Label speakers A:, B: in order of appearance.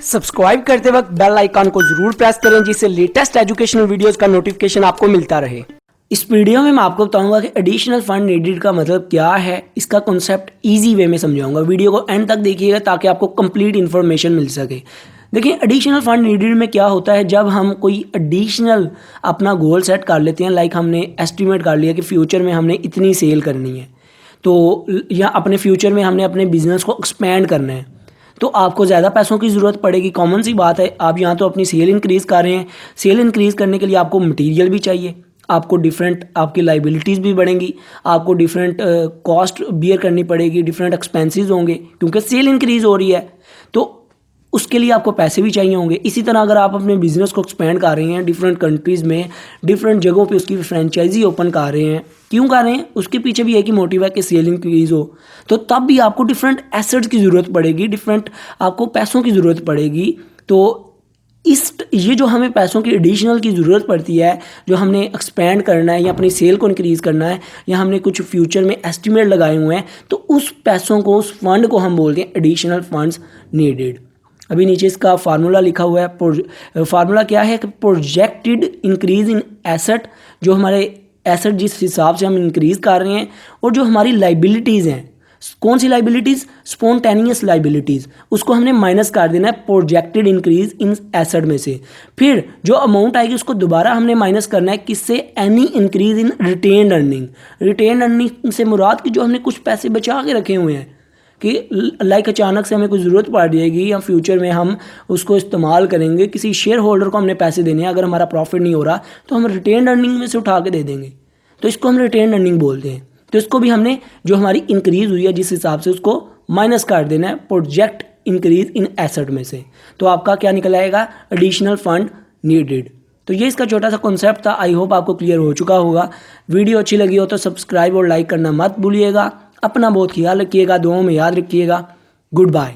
A: Subscribe करते वक्त bell icon को जरूर प्रेस करें जिससे लेटेस्ट एजुकेशनल वीडियोस का नोटिफिकेशन आपको मिलता रहे। इस वीडियो में मैं आपको बताऊंगा कि एडिशनल फंड नीडेड का मतलब क्या है, इसका कॉन्सेप्ट इजी वे में समझाऊंगा। वीडियो को एंड तक देखिएगा ताकि आपको कंप्लीट इन्फॉर्मेशन मिल सके। देखिए, एडिशनल फंड नीडेड में क्या होता है, जब हम कोई एडिशनल अपना गोल सेट कर लेते हैं, लाइक हमने एस्टिमेट कर लिया कि फ्यूचर में हमने इतनी सेल करनी है, तो या अपने फ्यूचर में हमने अपने बिजनेस को एक्सपेंड करना है, तो आपको ज़्यादा पैसों की ज़रूरत पड़ेगी। कॉमन सी बात है, आप यहाँ तो अपनी सेल इंक्रीज़ कर रहे हैं। सेल इंक्रीज़ करने के लिए आपको मटेरियल भी चाहिए, आपको डिफरेंट आपकी लाइबिलिटीज़ भी बढ़ेंगी, आपको डिफरेंट कॉस्ट बियर करनी पड़ेगी, डिफरेंट एक्सपेंसेस होंगे क्योंकि सेल इंक्रीज़ हो रही है, तो उसके लिए आपको पैसे भी चाहिए होंगे। इसी तरह अगर आप अपने बिजनेस को एक्सपेंड कर रहे हैं डिफरेंट कंट्रीज़ में, डिफरेंट जगहों पे उसकी फ्रेंचाइजी ओपन कर रहे हैं, क्यों कर रहे हैं, उसके पीछे भी एक ही मोटिव है कि सेल इंक्रीज हो, तो तब भी आपको डिफरेंट एसेट्स की ज़रूरत पड़ेगी, डिफरेंट आपको पैसों की ज़रूरत पड़ेगी। तो ये जो हमें पैसों की एडिशनल की ज़रूरत पड़ती है, जो हमने एक्सपेंड करना है या अपनी सेल को इंक्रीज़ करना है, या हमने कुछ फ्यूचर में एस्टिमेट लगाए हुए हैं, तो उस पैसों को, उस फंड को हम बोलते हैं एडिशनल फंड्स नीडेड। अभी नीचे इसका फार्मूला लिखा हुआ है। फार्मूला क्या है कि प्रोजेक्टेड इंक्रीज इन एसेट, जो हमारे एसेट जिस हिसाब से हम इंक्रीज़ कर रहे हैं, और जो हमारी लाइबिलिटीज़ हैं, कौन सी लाइबिलिटीज़, स्पॉन्टेनियस लाइबिलिटीज़, उसको हमने माइनस कर देना है प्रोजेक्टेड इंक्रीज इन एसेट में से। फिर जो अमाउंट आएगी उसको दोबारा हमने माइनस करना है किससे, any increase in retain earning. Retain earning से मुराद कि जो हमने कुछ पैसे बचा के रखे हुए हैं, कि लाइक अचानक से हमें कुछ ज़रूरत पड़ जाएगी या फ्यूचर में हम उसको इस्तेमाल करेंगे, किसी शेयर होल्डर को हमने पैसे देने हैं, अगर हमारा प्रॉफिट नहीं हो रहा तो हम रिटेन अर्निंग में से उठा के दे देंगे, तो इसको हम रिटेन अर्निंग बोलते हैं। तो इसको भी हमने, जो हमारी इंक्रीज़ हुई है जिस हिसाब से, उसको माइनस कर देना है प्रोजेक्ट इंक्रीज इन एसेट में से। तो आपका क्या निकल आएगा, एडिशनल फंड नीडेड। तो ये इसका छोटा सा कॉन्सेप्ट था। आई होप आपको क्लियर हो चुका होगा। वीडियो अच्छी लगी हो तो सब्सक्राइब और लाइक करना मत भूलिएगा। अपना बहुत ख्याल रखिएगा, दुआओं में याद रखिएगा। Good bye.